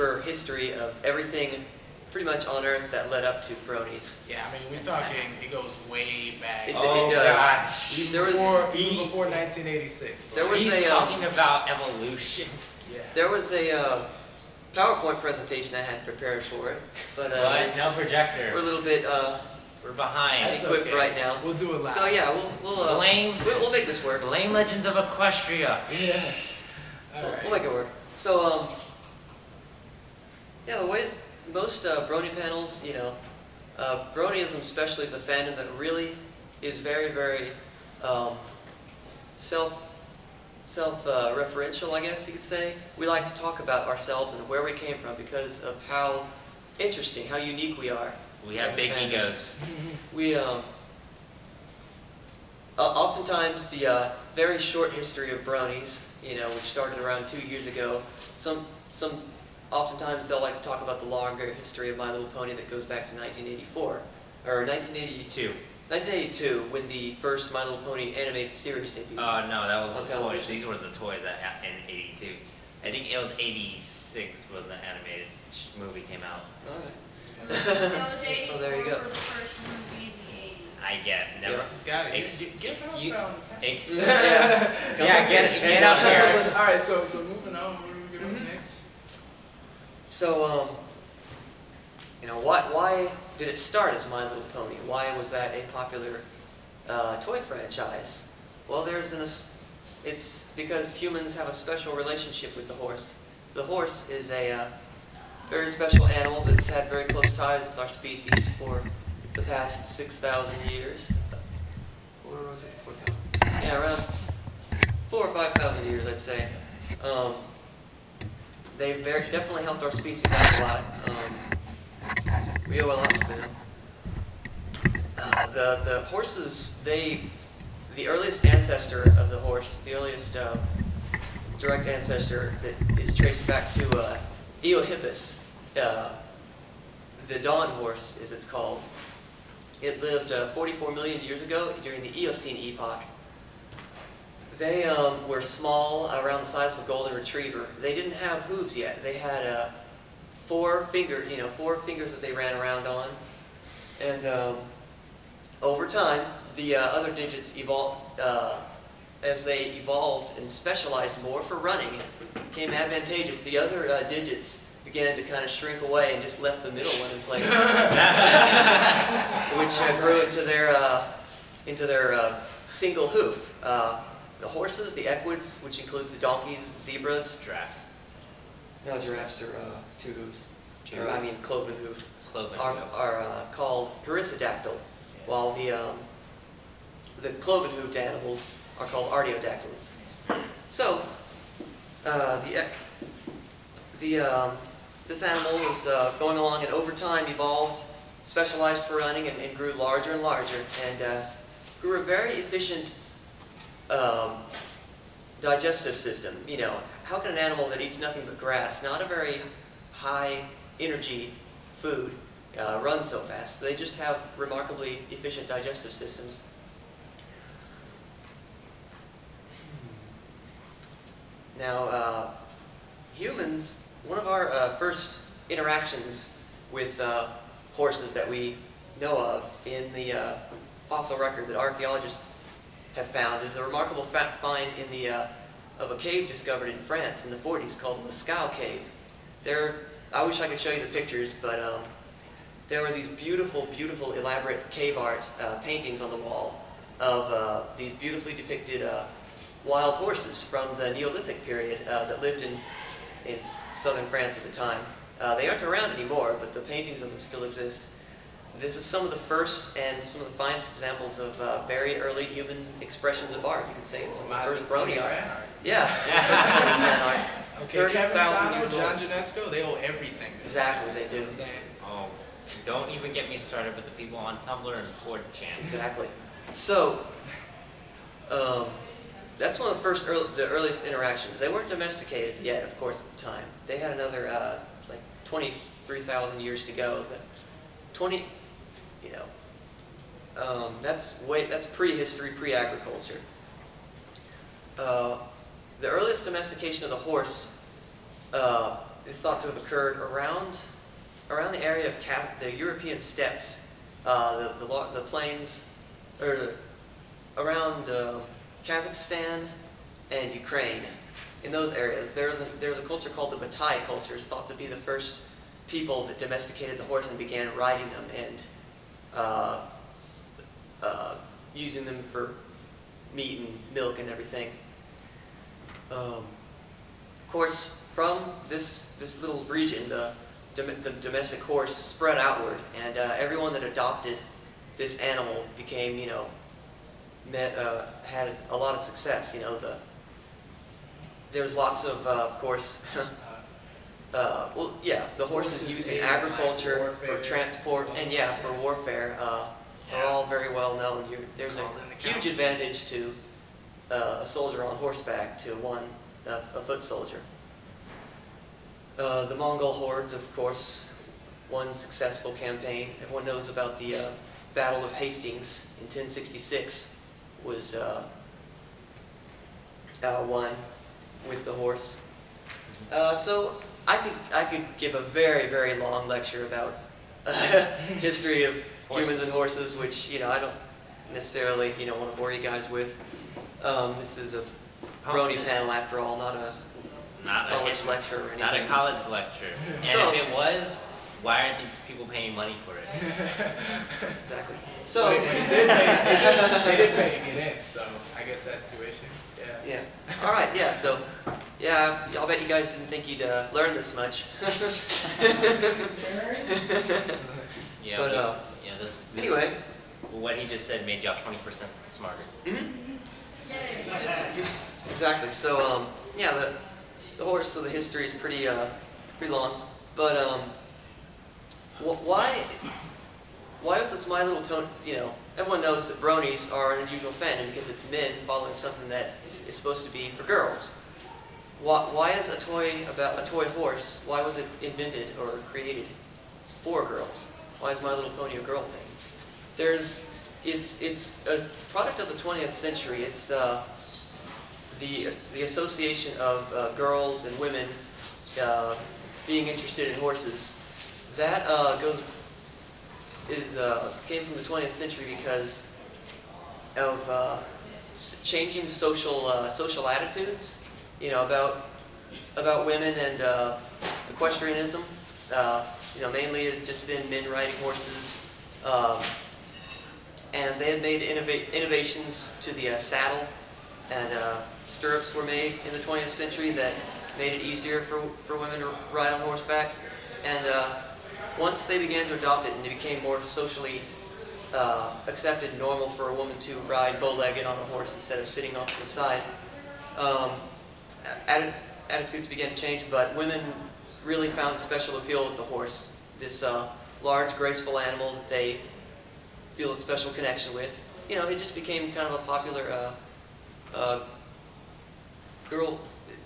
deeper history of everything pretty much on Earth that led up to bronies. Yeah, I mean, we're talking, it goes way back. It does. Gosh. Even before 1986. So. He's talking about evolution. Yeah. There was a PowerPoint presentation I had prepared for it, but no projector. we're a little bit We're behind. That's equipped okay. right now. We'll do it live. So yeah, we'll make this work. Blame Legends of Equestria. Yeah. All right. We'll make it work. So yeah, the way most brony panels, you know, bronyism especially is a fandom that really is very, very self-referential, I guess you could say. We like to talk about ourselves and where we came from because of how interesting, how unique we are. We have big egos. We oftentimes the very short history of bronies, you know, which started around 2 years ago. Oftentimes they'll like to talk about the longer history of My Little Pony that goes back to 1984 or 1982. 1982, when the first My Little Pony animated series debuted. Oh no, that was on the television. toys. These were the toys in '82. I think it was '86 when the animated movie came out. All right. That was 84 Oh, there you go. for the first movie in the 80s. I get never. Just got it. Yeah, get up here. All right, so moving on. Where do we go next? So, you know, why did it start as My Little Pony? Why was that a popular toy franchise? Well, it's because humans have a special relationship with the horse. The horse is a very special animal that's had very close ties with our species for the past 6,000 years. Or was it 4,000? Yeah, around 4,000 or 5,000 years, I'd say. They've definitely helped our species out a lot. We owe a lot to them. The horses, the earliest ancestor of the horse, the earliest direct ancestor that is traced back to Eohippus, the dawn horse, as it's called. It lived 44 million years ago during the Eocene epoch. They were small, around the size of a golden retriever. They didn't have hooves yet. They had four fingers that they ran around on. And over time, the other digits evolved. As they evolved and specialized more for running, it became advantageous. The other digits began to kind of shrink away and just left the middle one in place, which grew into their single hoof. The horses, the equids, which includes the donkeys, zebras. Giraffe. No, giraffes are two hooves. Giraffes? I mean cloven hoof. Cloven are called perissodactyl, while the cloven hoofed animals are called artiodactyls. So, this animal was going along and over time evolved, specialized for running, and grew larger and larger, and grew a very efficient digestive system. You know, how can an animal that eats nothing but grass, not a very high energy food, run so fast? They just have remarkably efficient digestive systems. Now, humans, one of our first interactions with horses that we know of in the fossil record that archaeologists have found is a remarkable find in of a cave discovered in France in the 40s called the Lascaux Cave. I wish I could show you the pictures, but there were these beautiful, beautiful, elaborate cave art paintings on the wall of these beautifully depicted wild horses from the Neolithic period that lived in southern France at the time. They aren't around anymore, but the paintings of them still exist. This is some of the first and some of the finest examples of very early human expressions of art. You could say it's some of the first brony art. Yeah. Okay, Kevin 30,000 years John old. Janesco, they owe everything. Exactly, they do. Oh, don't even get me started with the people on Tumblr and 4chan. Exactly. So, that's one of the earliest interactions. They weren't domesticated yet, of course, at the time. They had another like 23,000 years to go. That's prehistory, pre-agriculture. The earliest domestication of the horse is thought to have occurred around the area of the European steppes, the plains, or around Kazakhstan and Ukraine. In those areas, there was a culture called the Batai culture. It's thought to be the first people that domesticated the horse and began riding them and using them for meat and milk and everything. Of course, from this little region, the domestic horse spread outward, and everyone that adopted this animal became, had a lot of success. There's lots of course, well, yeah, the horses used in agriculture, for transport, and yeah, for warfare are all very well known. There's a huge advantage to a soldier on horseback to a foot soldier. The Mongol hordes, of course, one successful campaign. Everyone knows about the Battle of Hastings in 1066 was won with the horse. So I could give a very, very long lecture about history of humans and horses, which I don't necessarily want to bore you guys with. This is a Brony panel after all, not a college lecture or anything. Not a college lecture. And So, if it was, why aren't these people paying money for it? exactly. So But they did pay to get in, so I guess that's tuition. Yeah. yeah. All right. Yeah. So yeah, I'll bet you guys didn't think you'd learn this much. Yeah, But, yeah. This anyway. what he just said made y'all 20% smarter. Exactly. So yeah, the horse. So the history is pretty long. But why was this My Little Pony? Everyone knows that bronies are an unusual fandom because it's men following something that is supposed to be for girls. Why is a toy horse? Why was it invented or created for girls? Why is My Little Pony a girl thing? It's a product of the 20th century. It's the association of girls and women being interested in horses. That came from the 20th century because of changing social attitudes, about women and equestrianism. Mainly it's just been men riding horses, and they had made innovations to the saddle, and stirrups were made in the 20th century that made it easier for women to ride on horseback. And once they began to adopt it and it became more socially accepted and normal for a woman to ride bow-legged on a horse instead of sitting off to the side, attitudes began to change, but women really found a special appeal with the horse. This large, graceful animal that they feel a special connection with. It just became kind of a popular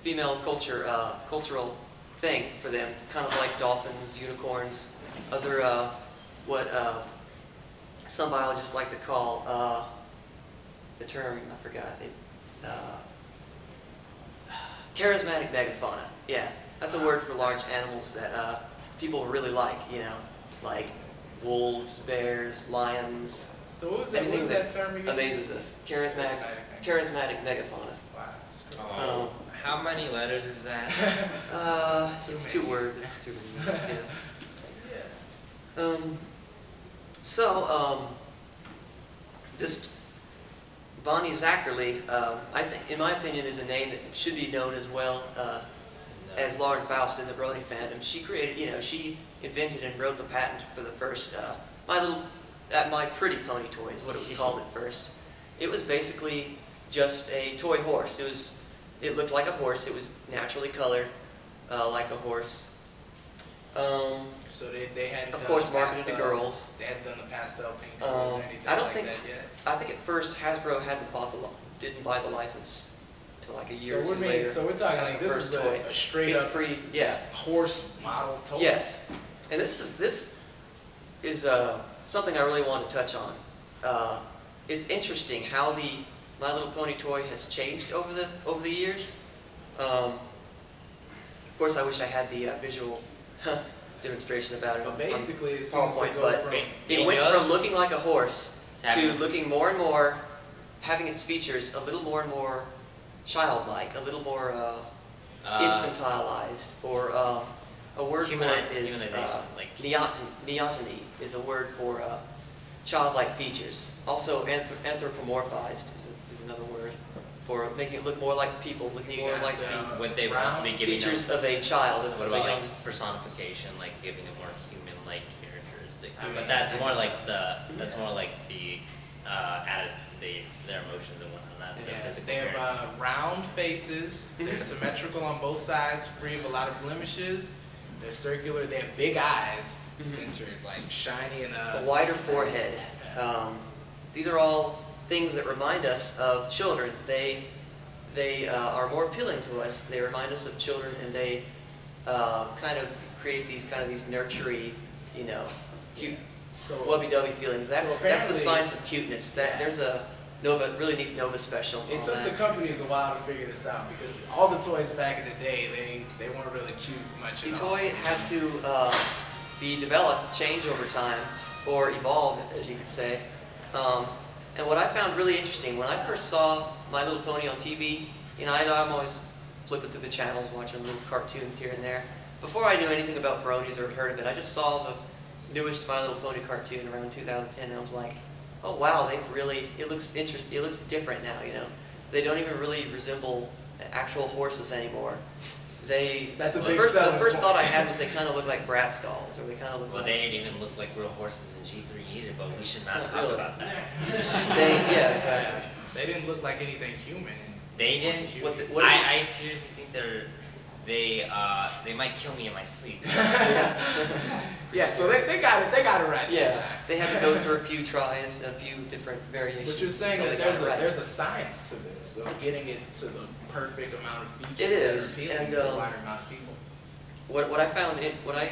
female cultural thing for them, kind of like dolphins, unicorns, other what some biologists like to call the term, I forgot it, charismatic megafauna. Yeah, that's a word for large animals that people really like, like wolves, bears, lions. So what was Anything that term again? Amazes us. Charismatic megafauna. Wow. How many letters is that? It's 2 words. It's 2 words. Yeah. This Bonnie Zachary, I think, in my opinion, is a name that should be known as well as Lauren Faust in the Brony fandom. She created, she invented and wrote the patent for the first My Pretty Pony toy is what it was called at first. It was basically just a toy horse. It looked like a horse. It was naturally colored like a horse. So they had, of course, marketed to girls. They hadn't done the pastel pink colors or anything I don't like think that yet. I think at first Hasbro didn't buy the license until like a year or two later. So we're talking like this is toy. a straight up horse model toy. Yes, and this is something I really want to touch on. It's interesting how the My Little Pony toy has changed over the years. Of course, I wish I had the visual demonstration about it. But on basically, it seems to PowerPoint, go but from it went from looking like a horse to Having- looking more and more, having its features a little more and more childlike, a little more infantilized, or a word for it is humanization, like neoteny is a word for childlike features. Also, anthropomorphized is another word for making it look more like people, looking more like the what they want to be giving them. features of a child. What of a about young, like personification, like giving them more human-like characteristics? I mean, But that's more like the added their emotions and whatnot, not the Yeah, physical they appearance. have round faces. They're symmetrical on both sides, free of a lot of blemishes. They're circular. They have big eyes, centered, like shiny and a wider forehead. These are all things that remind us of children. They are more appealing to us. They remind us of children, and they kind of create these nurturing, cute, So lovey-dovey feelings. That's the apparently- science of cuteness. There's a really neat Nova special it on took the that. companies a while to figure this out because all the toys back in the day, they weren't really cute much The at all. toy had to be developed, change over time, or evolve, as you could say. And what I found really interesting, when I first saw My Little Pony on TV, I'm always flipping through the channels, watching little cartoons here and there. Before I knew anything about bronies or heard of it, I just saw the newest My Little Pony cartoon around 2010, and I was like, oh wow, it looks different now, They don't even really resemble actual horses anymore. That's a the big first selling point. thought I had was they kind of look like Bratz dolls, or they kind of look Well, like... they didn't even look like real horses in G3 either, but we should not Not talk really. about that. Yeah, exactly. They didn't look like anything human. They didn't. What I seriously think they might kill me in my sleep. Yeah, so they got it right this Yeah, time. they had to go through a few tries, a few different variations. But you're saying until that they got it right. there's a science to this, of getting it to the perfect amount of features It is, that are appealing and, to a wider amount of people. What I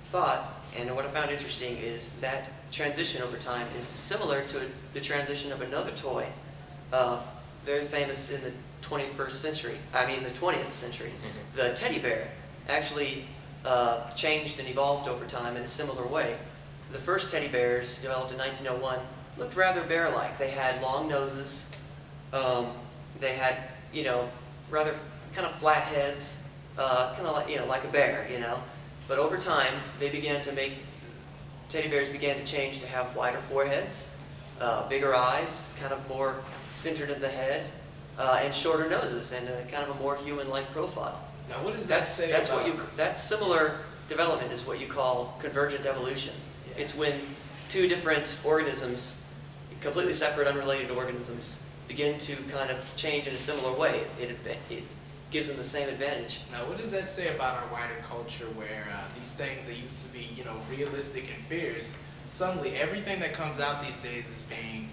thought, and what I found interesting is that transition over time is similar to the transition of another toy, very famous in the 20th century. The teddy bear actually changed and evolved over time in a similar way. The first teddy bears, developed in 1901, looked rather bear-like. They had long noses. They had, rather kind of flat heads, kind of like a bear, But over time, teddy bears began to change to have wider foreheads, bigger eyes, kind of more centered in the head, and shorter noses, and kind of a more human-like profile. Now, what does that say about... That similar development is what you call convergent evolution. Yeah. It's when two different organisms, completely separate, unrelated organisms, begin to kind of change in a similar way. It gives them the same advantage. Now, what does that say about our wider culture where these things that used to be, realistic and fierce, suddenly everything that comes out these days is being,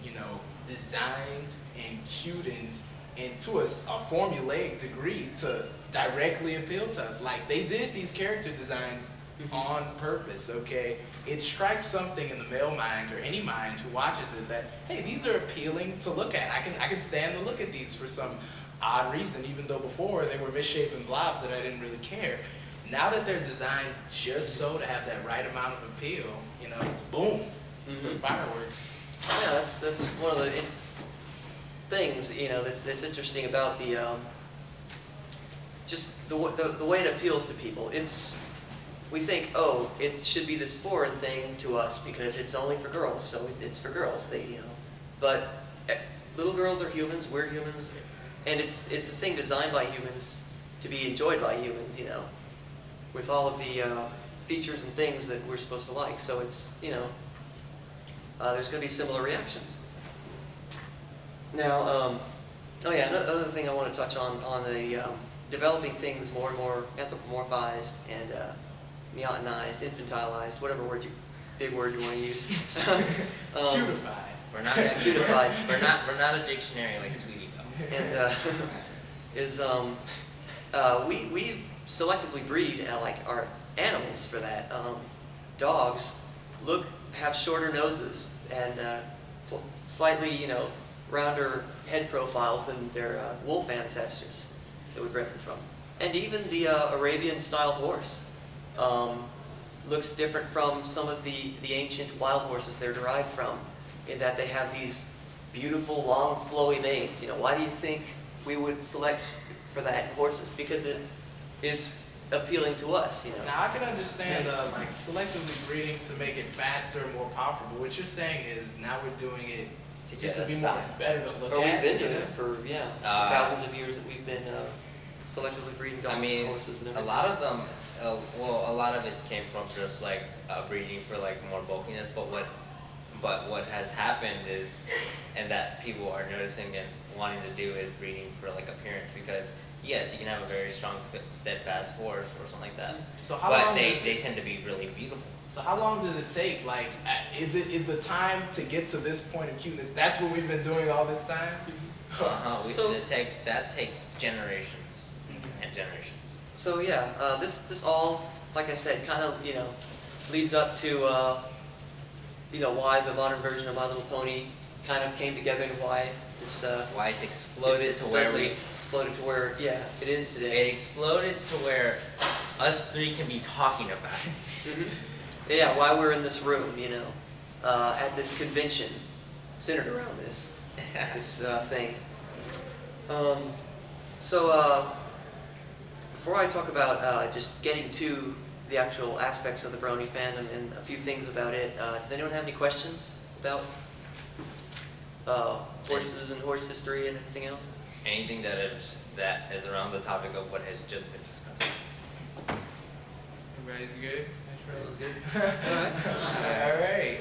designed and cutened and to a formulaic degree to directly appeal to us. Like, they did these character designs on purpose, okay? It strikes something in the male mind, or any mind who watches it, that, hey, these are appealing to look at. I can stand to look at these for some odd reason, even though before they were misshapen blobs that I didn't really care. Now that they're designed just so to have that right amount of appeal, it's boom. It's some fireworks. Yeah, that's one of the things, that's interesting about the just the way it appeals to people. We think, oh, it should be this foreign thing to us because it's only for girls, so it's for girls. But little girls are humans, we're humans, and it's a thing designed by humans to be enjoyed by humans, with all of the features and things that we're supposed to like. So it's, there's going to be similar reactions. Now, oh yeah, another thing I want to touch on the developing things more and more anthropomorphized and meotenized, infantilized, whatever big word you want to use. Cutified. We're not Cutified. We're not a dictionary like Sweetie though. And we selectively breed like our animals for that. Dogs have shorter noses and slightly rounder head profiles than their wolf ancestors that we bred them from. And even the Arabian-style horse looks different from some of the ancient wild horses they're derived from, in that they have these beautiful, long, flowy manes. You know, why do you think we would select for that in horses? Because it is appealing to us, you know. Now, I can understand like selectively breeding to make it faster and more powerful, but what you're saying is now we're doing it just to be more better to look Or at. we've been doing it for, thousands of years that we've been selectively breeding dogs and horses and everything. a lot of them, well, a lot of it came from just like breeding for like more bulkiness, but what has happened is, and that people are noticing and wanting to do, is breeding for like appearance, because yes, you can have a very strong, steadfast horse or something like that, So how but long they tend to be really beautiful. So how long does it take? Like, is the time to get to this point of cuteness? That's what we've been doing all this time. So- that takes generations and generations. So yeah, this all, like I said, kind of, you know, leads up to you know, why the modern version of My Little Pony kind of came together, and why this Why it's exploded to where suddenly exploded to where it is today. it exploded to where us three can be talking about it. Mhm. Yeah, why we're in this room, you know, at this convention centered around this thing. So before I talk about just getting to the actual aspects of the Brony fandom and a few things about it, does anyone have any questions about horses and horse history and everything else? Anything that is around the topic of what has just been discussed. Everybody's good? That was good. All right.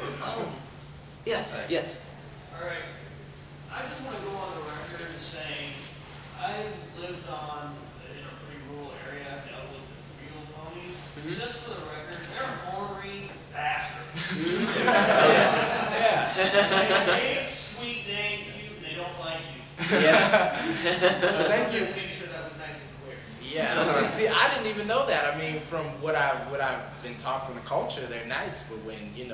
Yes, yes. All right. I just want to go on the record saying I lived in a pretty rural area. I dealt with real ponies. Mhm. Just for the record, they're ornery bastards. Yeah. They ain't sweet, they ain't cute, they don't like you. Yeah. Thank you. Make sure that was nice and clear. Yeah. See, I didn't even know that. I mean, from what I've been taught from the culture, they're nice. But when you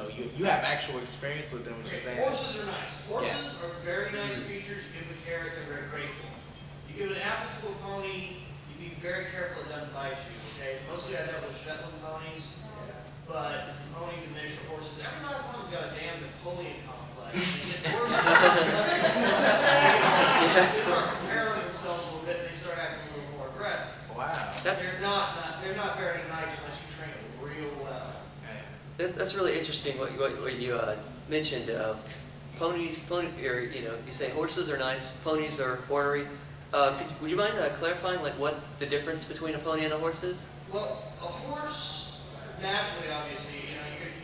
have actual experience with them, what you're saying. Horses are nice. Horses are very nice creatures. You give them a carrot, they're very grateful. You give an apple to a pony, you be very careful it doesn't bite you. Okay. Mostly I dealt with Shetland ponies, but ponies and miniature horses, every last one's got a damn Napoleon complex. They get worse. They start comparing themselves a little bit, and they start acting a little more aggressive. Wow. They're not very nice unless you train them real well. That's really interesting what you mentioned. You say horses are nice, ponies are ornery. Would you mind clarifying like what the difference between a pony and a horse is? Well, a horse, naturally, obviously, you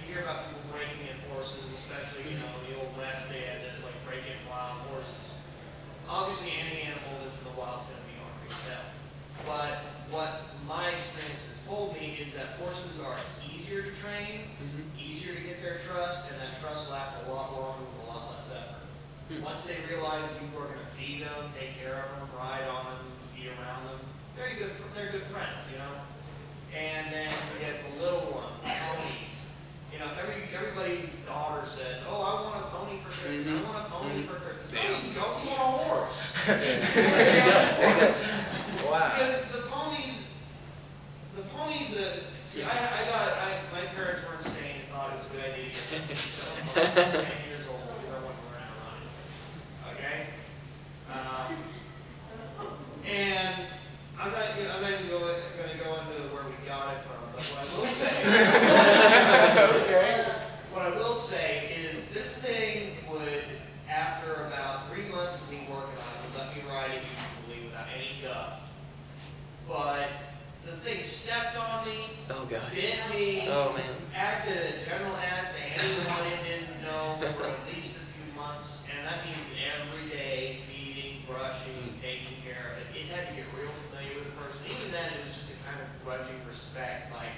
hear about people breaking in horses, especially, in the old West, they had to, like, break in wild horses. Obviously, any animal that's in the wild is going to be ornery as hell. But what my experience has told me is that horses are easier to train, easier to get their trust, and that trust lasts a lot longer with a lot less effort. Once they realize that people are going to feed them, take care of them, ride on them, be around them, they're good friends, And then we have the little ones, ponies. Everybody's daughter says, "Oh, I want a pony for Christmas. I want a pony for Christmas." No, you don't. You want a horse. Wow. Because the ponies, my parents weren't staying and thought it was a good idea to get them. I was 10 years old because I wasn't around running. Okay? And I'm not even going to go into where we got it from, but what I will say is this thing would, after about 3 months of me working on it, would let me ride it easily without any guff. But the thing stepped on me, Oh god. bit me, Oh man. acted a general ass to anyone it didn't know for at least a few months, and that means every day feeding, brushing, taking care of it. It had to get real familiar with the person. Even then, it was just a kind of grudging respect, like,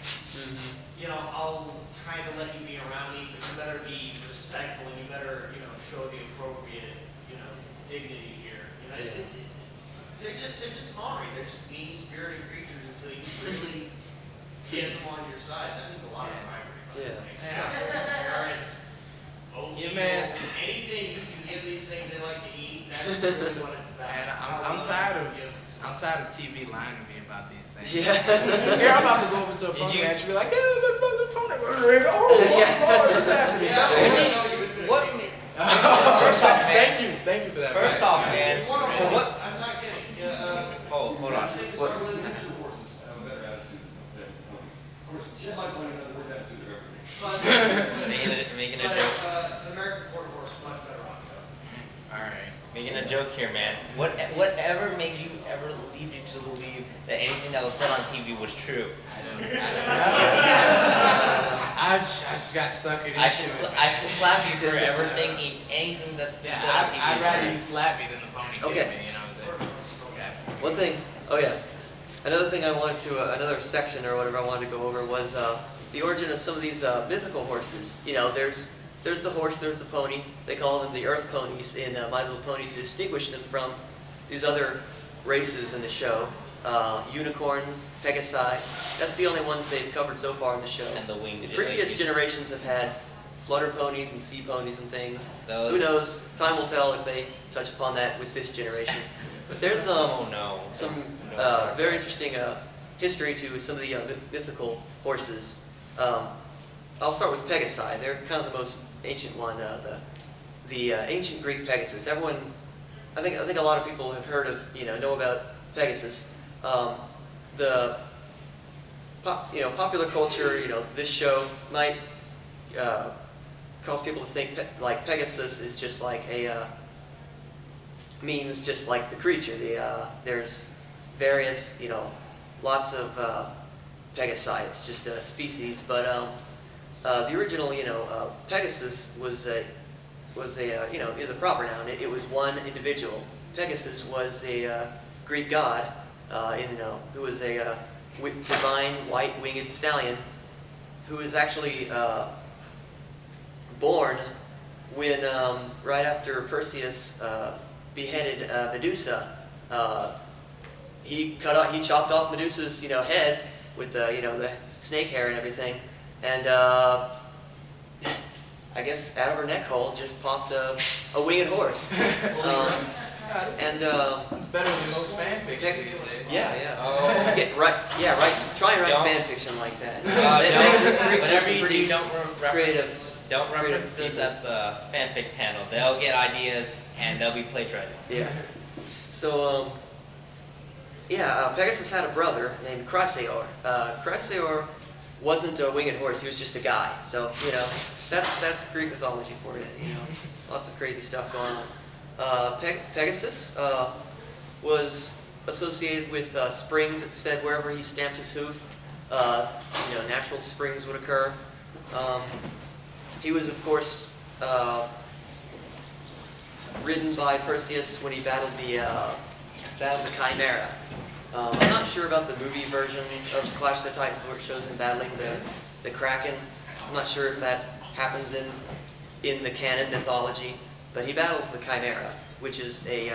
I'll kind of let you be around me, but you better be respectful and you better, show the appropriate, dignity here. They're just ornery. They're just mean-spirited creatures until you really get them on your side. That means a lot of bribery, by the way. Parents, anything you can give these things they like to eat, that's really what it's about. And I'm tired of I'm tired of TV lying to me about these things. Yeah. Here I'm about to go over to a pony ranch and be like, yeah, the pony ring. Oh, Lord, what's happening? What? Thank you for that. First off, man. What? I'm not kidding. Oh, hold on. Making a joke. American Quarter Horse is much better on show. All right. Making a joke here, man. Whatever made you ever lead you to believe that anything that was said on TV was true? I just got suckered into I it. should slap you for ever thinking anything that's been said on TV. I'd is rather true. you slap me than the pony kick Okay. me, you know what I'm saying? Okay. One thing, oh yeah, another thing I wanted to, another section or whatever I wanted to go over was the origin of some of these mythical horses. You know, there's the horse, there's the pony. They call them the Earth ponies in My Little Pony to distinguish them from these other races in the show. Unicorns, Pegasi, that's the only ones they've covered so far in the show. And the winged. The previous generations have had flutter ponies and sea ponies and things. Who knows? Time will tell if they touch upon that with this generation. But there's some very interesting history to some of the mythical horses. I'll start with Pegasi. They're kind of the most ancient one. The ancient Greek Pegasus. Everyone, I think a lot of people have heard of, know about Pegasus. Popular culture, this show might cause people to think like Pegasus is just like means just like the creature. There's various, lots of Pegasi. It's just a species, but the original, Pegasus is a proper noun. It was one individual. Pegasus was a Greek god, who was a divine white-winged stallion, who was actually born when right after Perseus beheaded Medusa. He chopped off Medusa's head with the snake hair and everything, and I guess out of her neck hole just popped a winged horse. It's better than most fan fiction these days. Yeah. Oh. Try and write Don't. fan fiction like that. Whatever you do, don't reference creative this people. at the fanfic panel. They'll get ideas and they'll be plagiarizing. Yeah. So, Pegasus had a brother named Chrysaor. Chrysaor wasn't a winged horse, he was just a guy. So, that's Greek mythology for you, Lots of crazy stuff going on. Pegasus was associated with springs. It said wherever he stamped his hoof, natural springs would occur. He was, of course, ridden by Perseus when he battled the Chimera. I'm not sure about the movie version of Clash of the Titans where it shows him battling the Kraken. I'm not sure if that happens in the canon mythology, but he battles the Chimera, which is a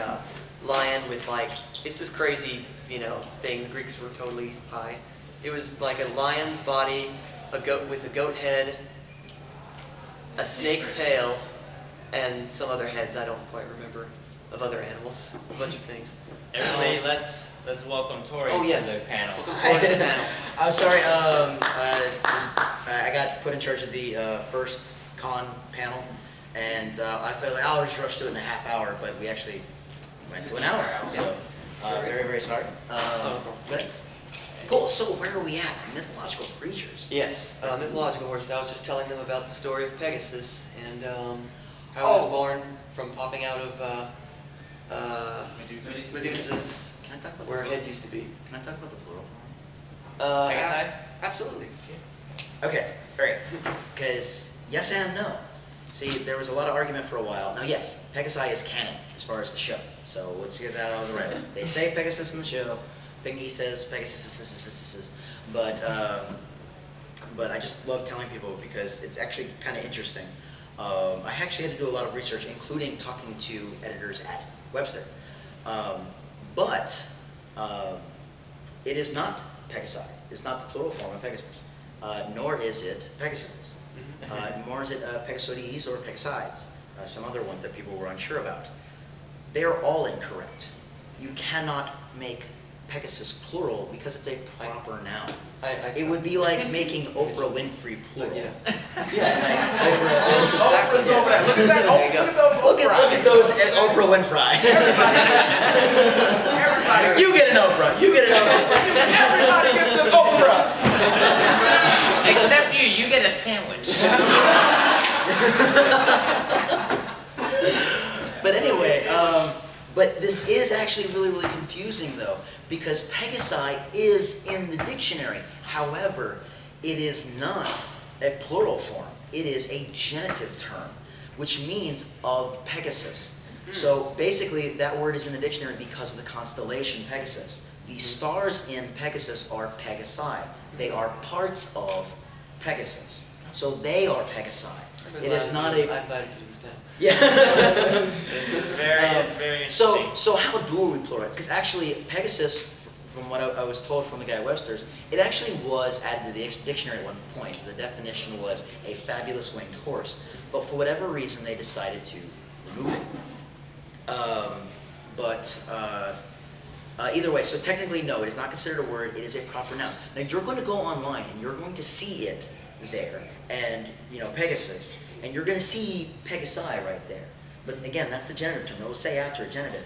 lion with it's this crazy, thing. The Greeks were totally high. It was like a lion's body, a goat with a goat head, a snake tail, and some other heads I don't quite remember of other animals. A bunch of things. Everybody, let's welcome Tori to the panel. I'm sorry. I got put in charge of the first con panel, and I thought I'll just rush to it in a half hour, but we actually went to an hour. So very, very sorry. But cool. So where are we at? Mythological creatures. Yes, mythological horses. I was just telling them about the story of Pegasus and how he was born from popping out of Medusa's, Can I talk about where her the head plural? used to be. Can I talk about the plural? Pegasi? Absolutely. Okay, great. Because yes and no. See, there was a lot of argument for a while. Now, yes, Pegasi is canon as far as the show. So let's get that out of the way. They say Pegasus in the show. Pingy says Pegasus, but I just love telling people because it's actually kind of interesting. I actually had to do a lot of research, including talking to editors at Webster. But it is not Pegasi. It's not the plural form of Pegasus. Nor is it Pegasus. Nor is it Pegasoides or Pegasides. Some other ones that people were unsure about. They are all incorrect. You cannot make Pegasus plural because it's a proper noun. It I would be like making Oprah Winfrey plural. Yeah. Like, That's exactly Oprah's over there. Look at that. There you go. Look at those look Oprah. at those Oprah Winfrey. Everybody. You get an Oprah. You get an Oprah. Everybody gets an Oprah. Except you. You get a sandwich. But anyway, but this is actually really, really confusing though, because Pegasi is in the dictionary. However, it is not a plural form. It is a genitive term, which means of Pegasus. So basically, that word is in the dictionary because of the constellation Pegasus. The stars in Pegasus are Pegasi. They are parts of Pegasus. So they are Pegasi. It is not a... I'm glad you did this now. Yeah. It's very interesting. So how do we plural? Because actually, Pegasus, from what I was told from the guy at Webster's, it actually was added to the dictionary at one point. The definition was a fabulous winged horse. But for whatever reason, they decided to remove it. Either way, so technically, no, it is not considered a word. It is a proper noun. Now, you're going to go online, and you're going to see it there, and, you know, Pegasus, and you're going to see Pegasi right there. But again, that's the genitive term. It will say after a genitive.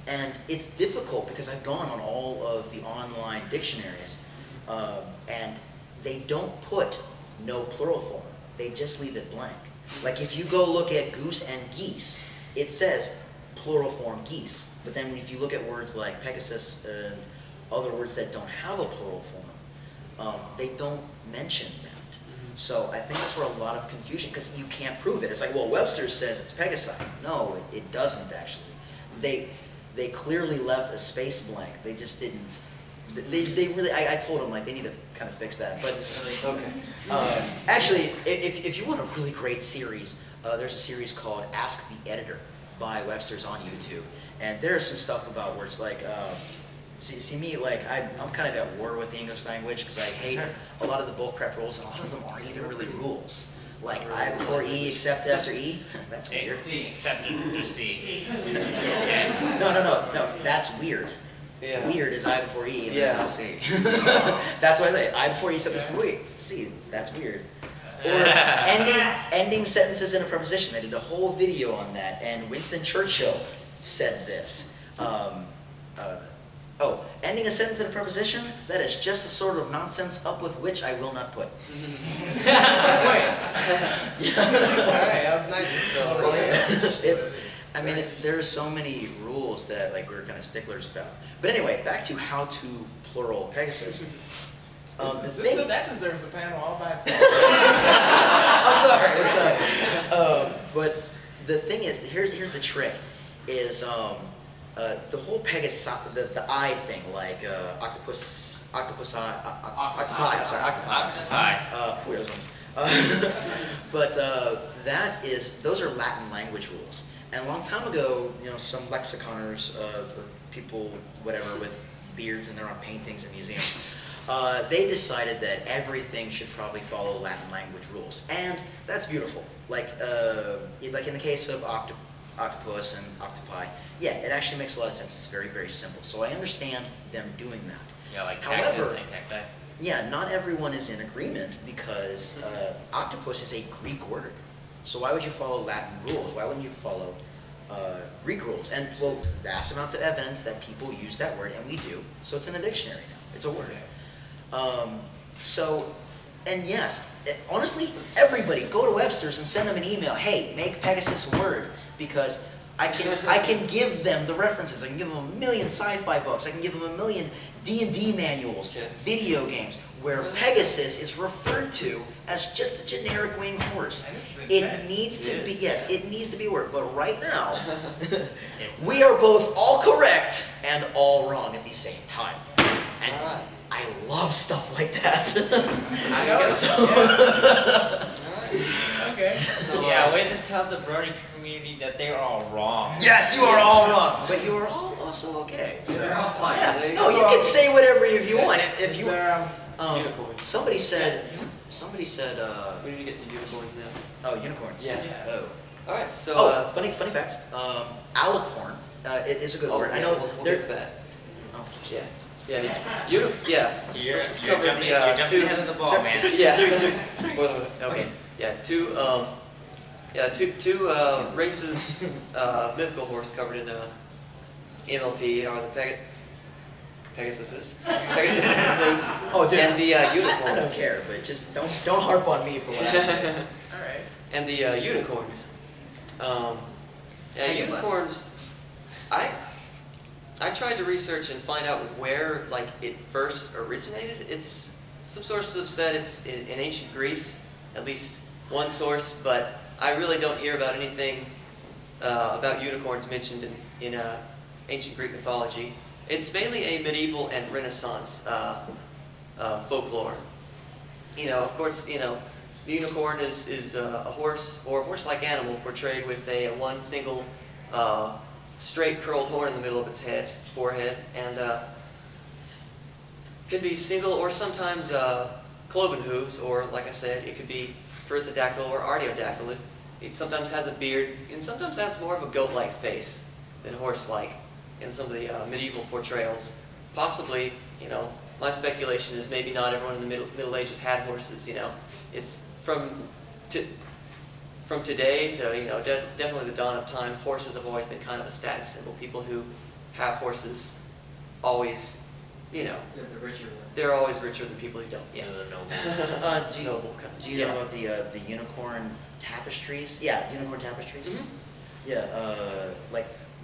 And it's difficult because I've gone on all of the online dictionaries, and they don't put no plural form. They just leave it blank. Like if you go look at goose and geese, it says plural form geese. But then if you look at words like Pegasus and other words that don't have a plural form, they don't mention that. So I think that's where a lot of confusion, because you can't prove it. It's like, well, Webster says it's Pegasi. No, it doesn't actually. They clearly left a space blank. They just didn't. They really. I told them like they need to kind of fix that. But okay. Actually, if you want a really great series, there's a series called Ask the Editor by Webster's on YouTube, and there's some stuff about where it's like. See me, like, I'm kind of at war with the English language because I hate a lot of the bullcrap rules, and a lot of them aren't even really rules. Like, I before E, except after E? That's weird. Except after C. No, that's weird. Yeah. Weird is I before E, and Yeah. there's no C. That's why I say I before E, except before E. C, that's weird. Or ending sentences in a preposition. I did a whole video on that, and Winston Churchill said this. Ending a sentence in a preposition, that is just the sort of nonsense up with which I will not put. Wait. Alright, that was nice. There are so many rules that like we're kind of sticklers about. But anyway, back to how to plural Pegasus. That deserves a panel all by itself. I'm sorry. But the thing is, here's the trick, is the whole Pegasus, the I thing, like octopi. Weird ones. But those are Latin language rules. And a long time ago, you know, some lexiconers, or people, whatever, with beards and they're on paintings in museums, they decided that everything should probably follow Latin language rules, and that's beautiful. Like in the case of octopus and octopi, yeah, it actually makes a lot of sense. It's very, very simple. So I understand them doing that. Yeah, like cactus However, and cacti. yeah, not everyone is in agreement because octopus is a Greek word. So why would you follow Latin rules? Why wouldn't you follow Greek rules? And well, vast amounts of evidence that people use that word, and we do. So it's in the dictionary now. It's a word. And yes, honestly, everybody go to Webster's and send them an email. Hey, make Pegasus a word, because I can give them the references. I can give them a million sci-fi books. I can give them a million D&D manuals, video games, where Pegasus is referred to as just a generic winged horse. It needs to be, yes, it needs to be a word. But right now, we are both all correct and all wrong at the same time. And I love stuff like that. I know. Okay. So, yeah, way to tell the Brony community that they're all wrong. Yes, you are all wrong, but you are all also okay. So, They're all fine. yeah. No, you can say whatever you want. If you, Unicorns. somebody said, We need to get to unicorns now. oh, unicorns. Yeah. Oh. All right. So. Funny fact. Alicorn is a good word. I know we'll there. get to that. Oh. Yeah. Yeah. Yeah. You're Let's just cover jumping, the, you're jumping two- ahead of the ball, man. Yeah. Sorry. Okay. Yeah. Two races, mythical horse covered in MLP are the Pegasus, Oh, dude. and the unicorns. I don't care, but just don't harp on me for what I said. All right. And the unicorns. Yeah, Hanging unicorns. I tried to research and find out where like it first originated. Some sources have said it's in ancient Greece, at least one source, but I really don't hear about anything about unicorns mentioned in ancient Greek mythology. It's mainly a medieval and Renaissance folklore. Of course, the unicorn is a horse or a horse-like animal portrayed with one single straight curled horn in the middle of its forehead, and can be single or sometimes cloven hooves, or like I said, it could be perissodactyl or artiodactyl. It sometimes has a beard and sometimes has more of a goat-like face than horse-like in some of the medieval portrayals. Possibly, my speculation is maybe not everyone in the Middle Ages had horses. It's from today to definitely the dawn of time. Horses have always been kind of a status symbol. People who have horses always, they're always richer than people who don't. Yeah. The nobles. Noble kind. Do you know about the unicorn tapestries? Yeah, unicorn tapestries. Mm-hmm. Yeah,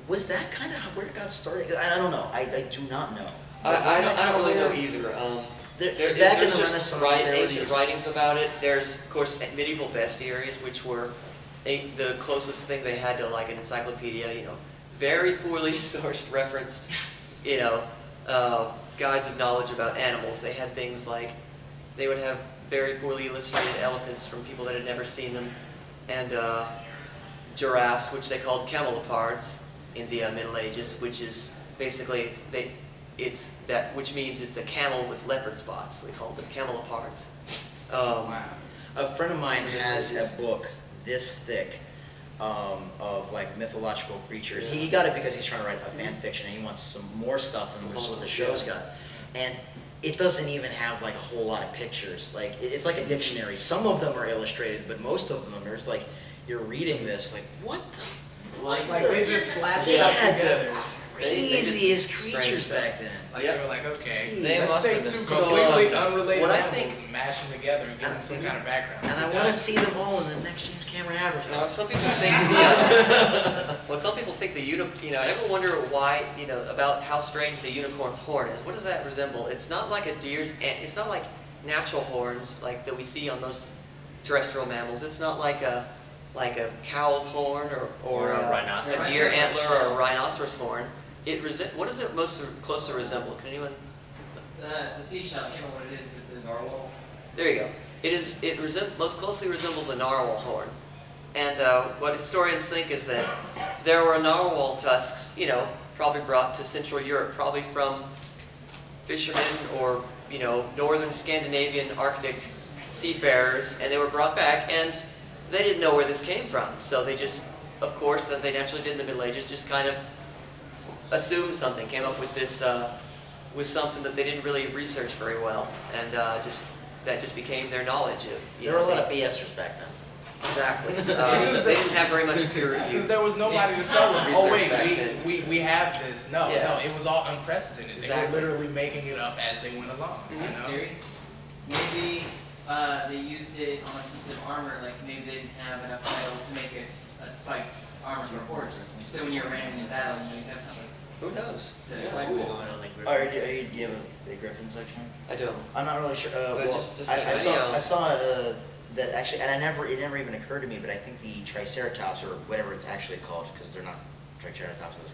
was that kind of where it got started? I don't know. I do not know. I don't really know either. Back in the just Renaissance, there were ancient these- writings about it. There's, of course, medieval bestiaries, which were the closest thing they had to like an encyclopedia. Very poorly sourced, referenced, guides of knowledge about animals. They had things like, they would have very poorly illustrated elephants from people that had never seen them, and giraffes, which they called camelopards in the Middle Ages, which is basically which means it's a camel with leopard spots. They called them camelopards. Wow. A friend of mine has a book this thick of like mythological creatures. He got it because he's trying to write a fan fiction and he wants some more stuff than just what the show's got. And it doesn't even have like a whole lot of pictures. Like it's like a dictionary. Some of them are illustrated, but most of them there's like you're reading this like what the Like they just slapped They stuff had together. the craziest strange creatures stuff. back then. Like they were like, okay, They let's must take have been two so completely fucked up. unrelated What I animals think- and mash them together and give them some kind of background. And I want to see them all in the next James Cameron Now, advertisement. some people think some people think ever wonder why, about how strange the unicorn's horn is? What does that resemble? It's not like a deer's, it's not like natural horns like that we see on most terrestrial mammals. It's not like a cow's horn or a rhinoceros. a deer antler or a rhinoceros horn. What does it most closely resemble? Can anyone? It's a seashell. I can't remember what it is. If it's a narwhal. There you go. Most closely resembles a narwhal horn. And what historians think is that there were narwhal tusks, probably brought to Central Europe, probably from fishermen or, northern Scandinavian Arctic seafarers, and they were brought back, and they didn't know where this came from. So they just, of course, as they naturally did in the Middle Ages, just kind of assumed something, came up with this, with something that they didn't really research very well, and that just became their knowledge of. There were a lot of BSers back then. Exactly. They didn't have very much peer review. Because there was nobody to tell them, oh Research back wait, then. we have this. No, Yeah. no, it was all unprecedented. Exactly. They were literally making it up as they went along. Theory. Maybe they used it on a piece of armor. Like maybe they didn't have enough metal to make a spiked armor for a horse. So when you're ramming in battle, you have something Who knows? to Yeah. fight Ooh, with. I don't think we're- Do you have a Griffin section? I don't. I'm not really sure. But Well, just I saw I that actually, and it never even occurred to me, but I think the Triceratops or whatever it's actually called, because they're not Triceratopses,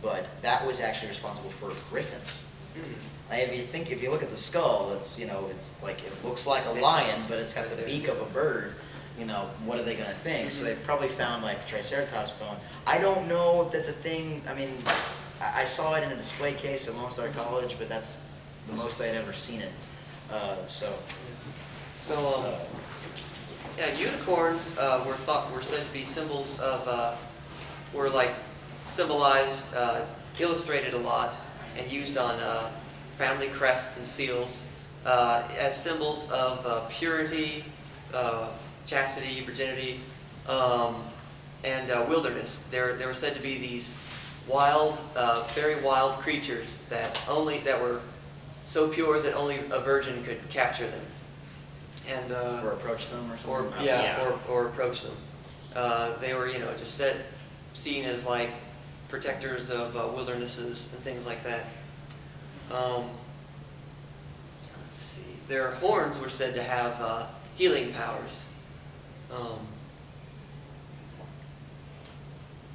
but that was actually responsible for griffins. Now, if you look at the skull, it's it's like it looks like a lion, but it's got the beak of a bird. What are they gonna think? So they probably found like Triceratops bone. I don't know if that's a thing. I mean, I saw it in a display case at Lone Star College, but that's the most I'd ever seen it. Yeah, unicorns were said to be symbols of, were like symbolized, illustrated a lot, and used on family crests and seals as symbols of purity, chastity, virginity, and wilderness. There were said to be these wild, very wild creatures that were so pure that only a virgin could capture them, and Or approach them or something? or approach them. They were, just seen as like protectors of wildernesses and things like that. Let's see. Their horns were said to have healing powers.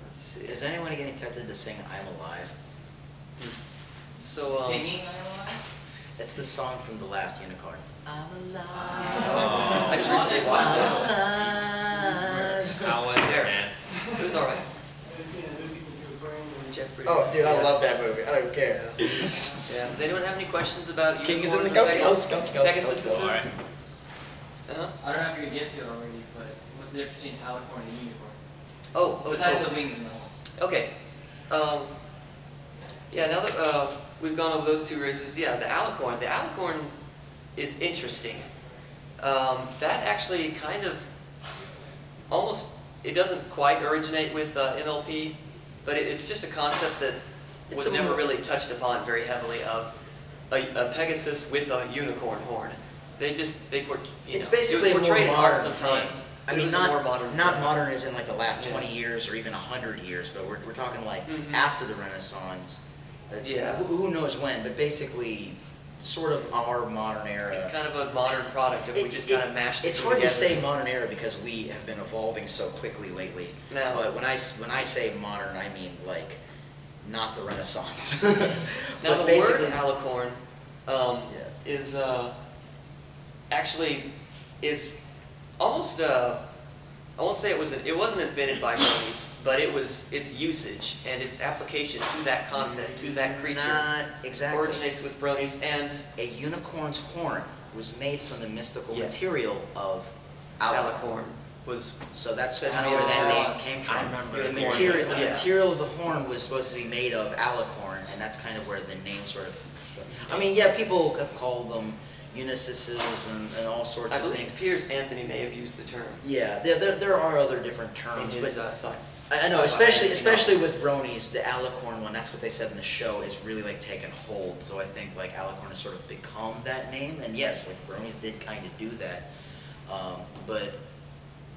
Let's see. Is anyone getting tempted to sing "I'm Alive"? So Singing I'm alive? It's the song from The Last Unicorn. I'm alive. I just recently watched it. How was it, man? It was all right. I've seen a movie since you were born. Jeffrey. Oh, dude, I Yeah. love that movie. I don't care. Yeah. Does anyone have any questions about King is in the unicorns Gummy or Ghost. Pegasuses? Alright. Uh-huh. I don't know if you're gonna get to it already, but what's the difference between alicorn and unicorn? Oh, Besides the wings and the horns. Okay. Yeah, now that we've gone over those two races, yeah, the alicorn is interesting. That actually kind of almost, it doesn't quite originate with MLP, but it's just a concept that was never really touched upon very heavily of a Pegasus with a unicorn horn. It's basically it a was more portrayed in art modern sometime. thing. It I mean, was a more modern not thing. modern as in like the last Yeah. 20 years or even 100 years, but we're talking like Mhm. after the Renaissance. Yeah. Who knows when, but basically sort of our modern era. It's kind of a modern product if we just kind of mashed it It's hard to together. say modern era because we have been evolving so quickly lately. Now- But when I say modern, I mean like not the Renaissance. Now But the basically- word alicorn Yeah. is actually is almost I won't say it wasn't invented by Bronies, but its usage and its application to that concept, to that creature, Not exactly. originates with Bronies, and A unicorn's horn was made from the mystical Yes. material of alicorn. alicorn was So that's Said kind to of be where that original. name came from. I remember The the material, horn. the Yeah. material of the horn was supposed to be made of alicorn, and that's kind of where the name sort of. I mean, yeah, people have called them unicyses and all sorts I of believe things. Piers Anthony may have used the term Yeah, there are other different in terms, his but site. I know, sci-fi especially novels. with Bronies, the alicorn one. That's what they said in the show. Is really like taken hold. So I think like alicorn has sort of become that name. And yes, like Bronies did kind of do that, but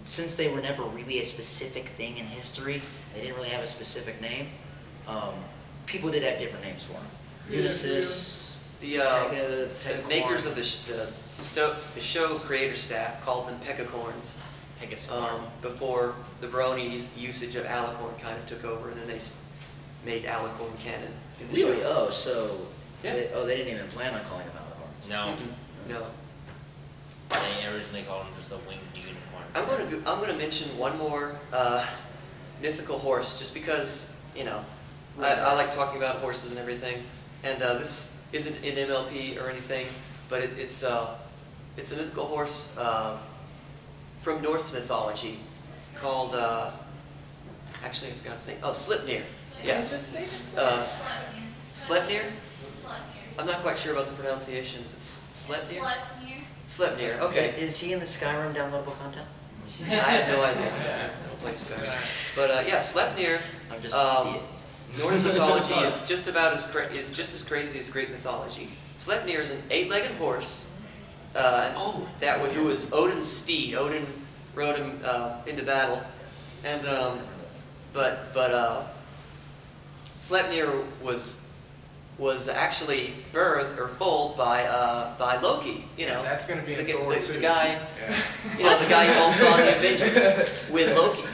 since they were never really a specific thing in history, they didn't really have a specific name. People did have different names for them. Unisys. The makers of the show creator staff called them pegacorns. Pegasacorn. Before the Bronies' usage of alicorn kind of took over, and then they made alicorn canon. In the Really? show. Oh, so Yeah. they didn't even plan on calling them alicorns. No, No. they originally called them just a winged unicorn. I'm gonna mention one more mythical horse, just because I like talking about horses and everything, and this isn't in MLP or anything, but it's a mythical horse from Norse mythology called actually I forgot his name. Oh, Sleipnir. Yeah. Sleipnir. I'm not quite sure about the pronunciations. It's Sleipnir. Sleipnir. Okay. Is he in the Skyrim downloadable content? I have no idea. I don't play Skyrim. But yeah, Sleipnir. I'm just Norse mythology is just as crazy as Greek mythology. Sleipnir is an 8-legged horse. Who was Odin's steed. Odin rode him into battle, and Sleipnir was actually birthed or foaled by Loki. That's gonna be a the Thor the too. guy. Yeah. The guy you all saw in the Avengers. When Loki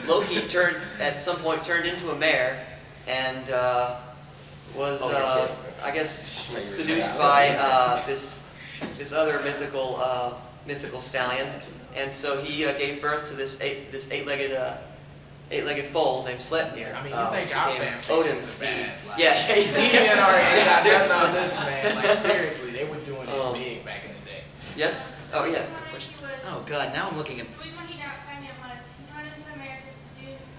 at some point turned into a mare and was, I guess, seduced by this other mythical stallion, and so he gave birth to this eight-legged foal named Sleipnir. I mean, you think our became fan Odin's is steed. bad? Like, Yeah, DeviantArt ain't got Seriously. nothing on this, man. Like seriously, they were doing it big back in the day. Yes. Oh yeah. Oh god, now I'm looking at. The reason why he got pregnant was he turned into a mare to seduce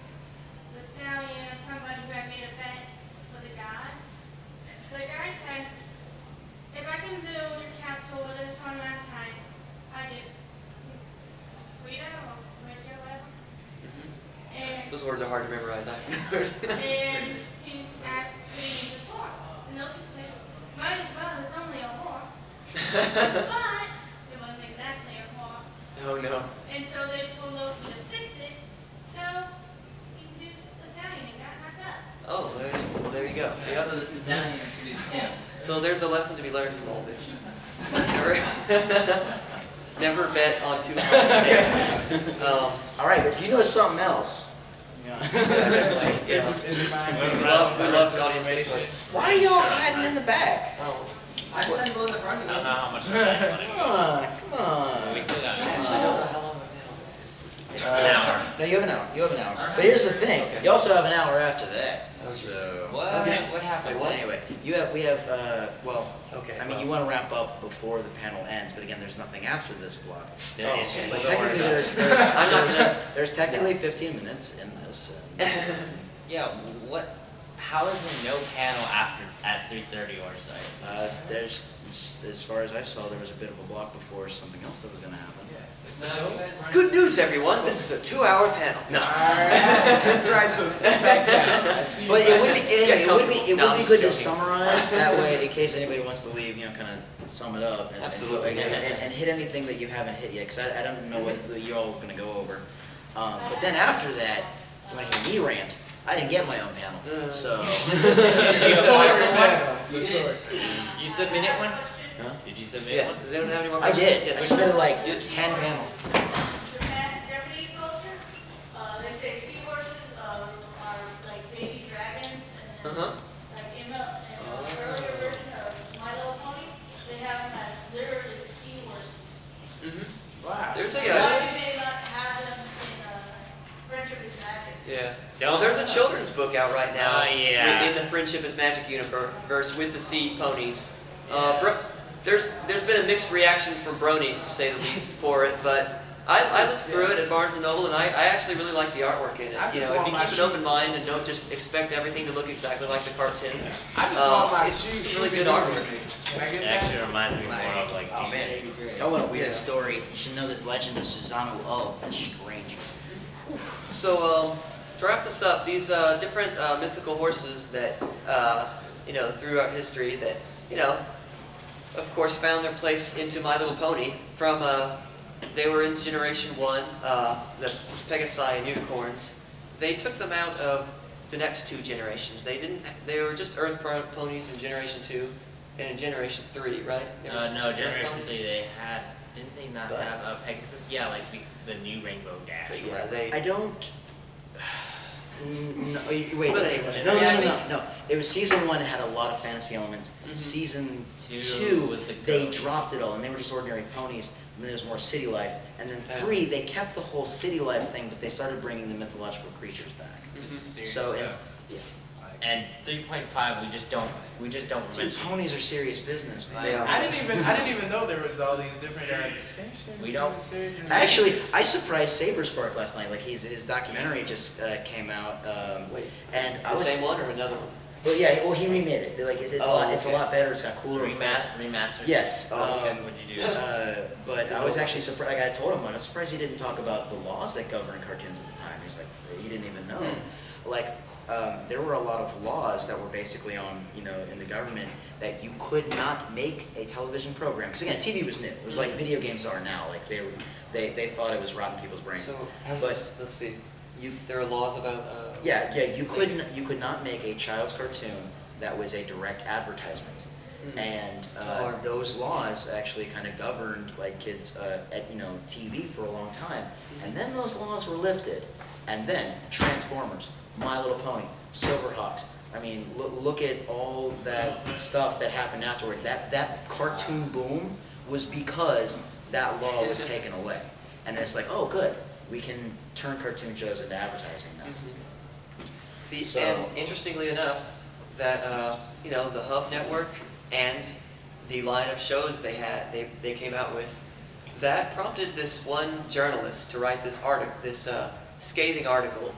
the stallion or somebody who had made a bet for the gods. The guys And Those words are hard to memorize. and he asked, "What do you use this horse?" And Loki said, "Might as well. It's only a horse." But it wasn't exactly a horse. Oh no. And so they told Loki to fix it. So he seduced the stallion and got knocked up. Oh, well, there you go. Yeah. So this is down here introduced him. So there's a lesson to be learned from all this. Never, never bet on too high stakes. All right, but if you know something else, Like, you know, Is it mine? we love audience input. why are y'all hiding in the back? Oh, I just had to go in the front I of don't it. know how much of that money. Come on. We still got I actually don't know how long the panel is. It's an hour. No, you have an hour. You have an hour. But here's the thing. You also have an hour after that. Oh, So. What? Okay. What happened? Wait, what? Anyway, we have, well, Okay. I mean, you want to wrap up before the panel ends, but again, there's nothing after this block. There Oh, is- okay. But don't worry technically, about it. I'm not gonna. there's technically 15 minutes in this. Yeah, what, how is there no panel after, at 3:30 or so? There's, as far as I saw, there was a bit of a block before something else that was going to happen. Good news, everyone. This is a 2-hour panel. No. Alright, that's right, so sit back down. I see you But it back. would be, it would be, it No, would I'm be just good to joking. summarize that way in case anybody wants to leave, you know, kind of sum it up and, Absolutely. and hit anything that you haven't hit yet, because I don't know what you're all going to go over. But then after that, when you hear me rant, I didn't get my own panel, so. That's all you're doing. You That's did. all. You submitted one? Huh? Did you submit Yes. one? Does anyone have any more I questions? did. I Yes. submitted like You- 10 panels. Japanese culture, they say seahorses are like baby dragons, and then Uh-huh. like in the earlier version of My Little Pony, they have them as literally seahorses. Mm-hmm. Wow. There's a, Why do they not have them in Friendship is Magic? yeah. Don't- Well, there's a children's book out right now. Oh, yeah. In the Friendship is Magic universe with the sea ponies. There's been a mixed reaction from bronies, to say the least, for it, but I looked through it at Barnes & Noble, and I actually really like the artwork in it. I You just know, if want you my keep an shoe. open mind and don't just expect everything to look exactly like the cartoon. I just want my it's shoes. really good artwork. Can I get It that? actually reminds me more of like. Oh man, y'all want a weird story? You should know the legend of Susanoo. Oh, that's strange. So, to wrap this up, these different mythical horses that, you know, throughout history that, you know, of course found their place into My Little Pony from, they were in Generation 1, the Pegasi and Unicorns. They took them out of the next 2 generations. They were just Earth ponies in Generation 2 and in Generation 3, right? They were No, just Earth Generation ponies? 3 they had, didn't they not But- have a Pegasus? Yeah, like the new Rainbow Dash. But yeah, right? they... I don't. No, wait, But wait, anyway. no. It was season 1 had a lot of fantasy elements. Mhm. Season Two 2, was the they goat. dropped it all, and they were just ordinary ponies. And there was more city life. And then 3, they kept the whole city life thing, but they started bringing the mythological creatures back. This is serious So, stuff. yeah. And 3.5 we just don't Dude, mention. ponies are serious business, man. They are. I didn't even know there was all these different distinctions. We don't- between the series and- Actually, I surprised Saber Spark last night. Like his documentary just came out, Wait, and I the was. same one or another one? Well, yeah. Well, he remade it. Like it's Oh, it's a okay. lot better. It's got cooler effects. Remastered? Yes. Oh, okay. What'd you do? But I was actually surprised. Like I told him, I was surprised he didn't talk about the laws that govern cartoons at the time. He's like, he didn't even know. Like, there were a lot of laws that were basically on, you know, in the government that you could not make a television program. Because again, TV was new. It was like video games are now. Like they thought it was rotting people's brains. So, how's But- this, let's see. There are laws about... Yeah, you could not make a child's cartoon that was a direct advertisement. And Or- those laws actually kind of governed like kids at TV for a long time. And then those laws were lifted. And then Transformers, My Little Pony, Silverhawks. I mean, look at all that stuff that happened afterward. That cartoon boom was because that law was taken away. And it's like, oh, good, we can turn cartoon shows into advertising now. And interestingly enough, that the Hub Network and the line of shows they came out with, that prompted this one journalist to write this scathing article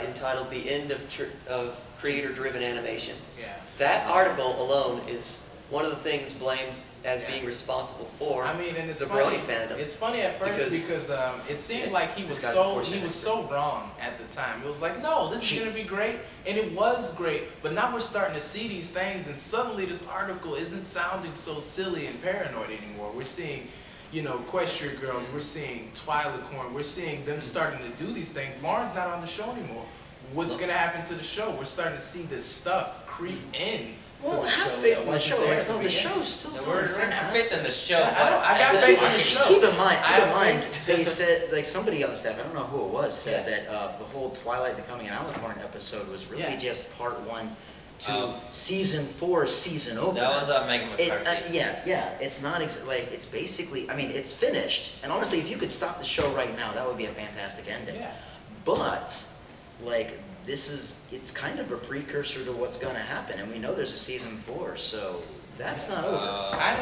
entitled "The End of Creator-Driven Animation." Yeah. That article alone is one of the things blamed as Yeah. being responsible for I mean, and it's the funny. Brony fandom. It's funny at first because it seemed like he was This guy's so unfortunate. wrong at the time. It was like, no, this is gonna be great, and it was great. But now we're starting to see these things, and suddenly this article isn't sounding so silly and paranoid anymore. We're seeing, you know, Equestria girls. We're seeing Twilicorn. We're seeing them starting to do these things. Lauren's not on the show anymore. What's gonna happen to the show? We're starting to see this stuff creep in. Well, to the have show faith that in the wasn't show. there Like, at the no, the beginning. show's still And doing we're not fantastic. fit in the show. Yeah, I got but- faith in the show. Keep in mind, I- they said, like somebody on the staff, I don't know who it was, said that the whole Twilight becoming an Alicorn episode was really Yeah. just part 1 to Oh. season 4 season opener. That was Megan McCarthy. Yeah, it's not like it's basically. I mean, it's finished, and honestly, if you could stop the show right now, that would be a fantastic ending. Yeah. But like it's kind of a precursor to what's going to happen, and we know there's a season 4, so that's not over.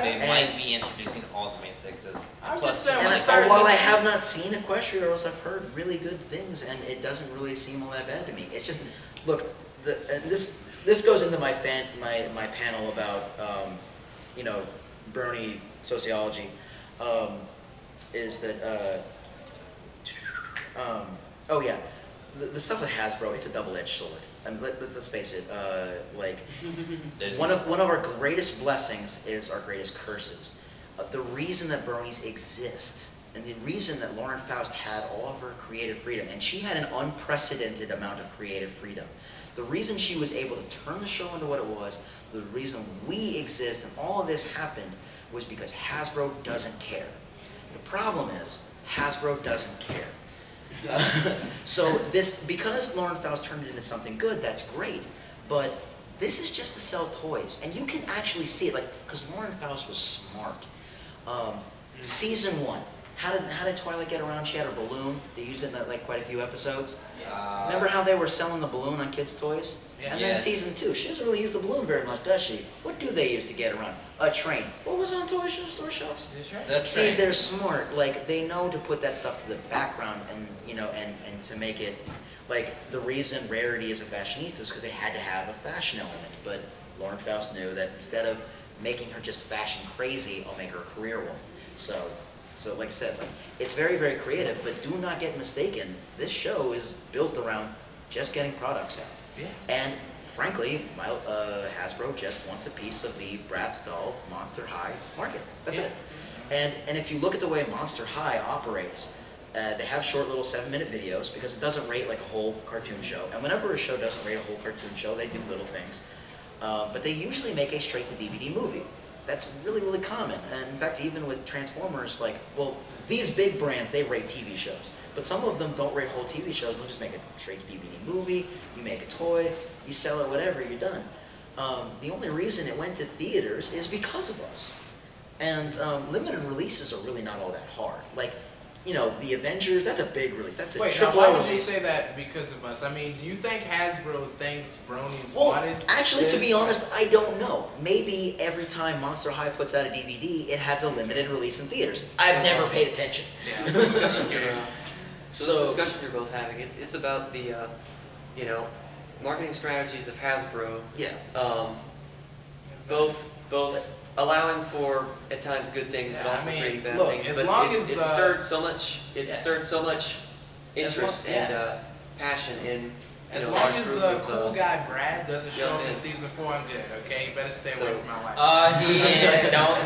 They And- might be introducing all the main sixes. I'm Plus just saying, And when I, started while I looking- have not seen Equestria Girls, I've heard really good things, and it doesn't really seem all that bad to me. It's just, look, and this goes into my panel about you know, Brony sociology, is that oh yeah, the stuff with Hasbro, it's a double-edged sword. I mean, let's face it, like one of our greatest blessings is our greatest curses. The reason that Bronies exist, and the reason that Lauren Faust had all of her creative freedom, and she had an unprecedented amount of creative freedom. The reason she was able to turn the show into what it was, the reason we exist and all of this happened, was because Hasbro doesn't care. The problem is, Hasbro doesn't care. So because Lauren Faust turned it into something good, that's great, but this is just to sell toys, and you can actually see it, like, because Lauren Faust was smart. Season 1, how did Twilight get around? She had a balloon. They used it in like quite a few episodes. Remember how they were selling the balloon on kids' toys? Yeah. And then season 2, she doesn't really use the balloon very much, does she? What do they use to get around? A train. What was on toy store shelves? That's right. That's See, right. they're smart. Like, they know to put that stuff to the background, and you know, and to make it, like, the reason Rarity is a fashionista is because they had to have a fashion element. But Lauren Faust knew that instead of making her just fashion crazy, I'll make her a career woman. So like I said, like, it's very, very creative, but do not get mistaken. This show is built around just getting products out. Yeah. And frankly, Hasbro just wants a piece of the Bratz doll Monster High market. That's it. And if you look at the way Monster High operates, they have short little 7-minute videos because it doesn't rate like a whole cartoon show. And whenever a show doesn't rate a whole cartoon show, they do little things. But they usually make a straight-to-DVD movie. That's really, really common. And in fact, even with Transformers, like, well, these big brands, they rate TV shows. But some of them don't rate whole TV shows. They'll just make a straight-to-DVD movie, you make a toy, you sell it, whatever, you're done. The only reason it went to theaters is because of us. And limited releases are really not all that hard. Like, you know, the Avengers, that's a big release. That's a Wait, now triple why A would you release. say that because of us? I mean, do you think Hasbro thinks Bronies Well, wanted actually, to this? be honest, I don't know. Maybe every time Monster High puts out a DVD, it has a limited release in theaters. I've never paid attention. Yeah. This discussion you're, So- this discussion you're both having, it's about the, you know, marketing strategies of Hasbro. Yeah. Both allowing for at times good things, Yeah, but also I mean, creating bad look, things. as But long it's, as, it's stirred so much. It's yeah. stirred so much interest As long- and passion in you As know, long large as group cool of, guy Brad doesn't show young up in men. season 4, I'm good. Okay, you better stay away So- from my wife. He is. Don't